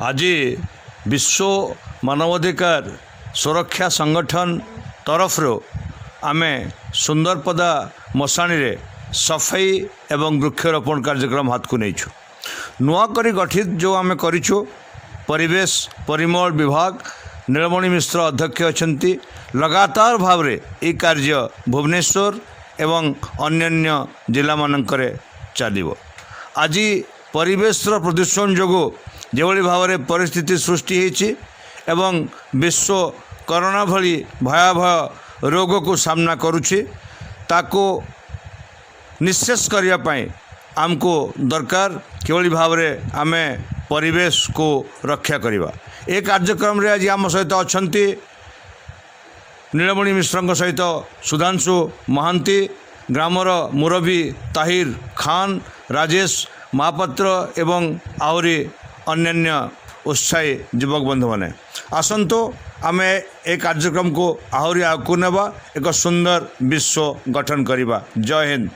आज विश्व मानवाधिकार सुरक्षा संगठन तरफ आमे सुंदरपदा मशाणी रे सफाई एवं वृक्षरोपण कार्यक्रम हाथ को नहीं नुआ करी गठित जो आमे करिछु परिवेश परिमल विभाग नीलमणि मिश्र अध्यक्ष अछंती लगातार भाव रे ई कार्य भुवनेश्वर एवं अन्यान्य जिला मानकरे चलिबो। आज परिवेश प्रदूषण जोगो जेभली भाव में परिस्थिति सृष्टि होती एवं विश्व कोरोना भली भयावह रोग को सामना करुछि ताको निशेष करने आमको दरकार किभली भाव में आमे परिवेश को रक्षा करवा। ए कार्यक्रम रे आज आम सहित अछंती नीलमणि मिश्र सहित सुधांशु महांती ग्रामर मुरबी ताहिर खान राजेश महापात्र एवं आहरी अन्यान्य उत्साही युवक बंधु मैंने आसतु आमे ए कार्यक्रम को आहरी आगू नेबा एक सुंदर विश्व गठन करवा। जय हिंद।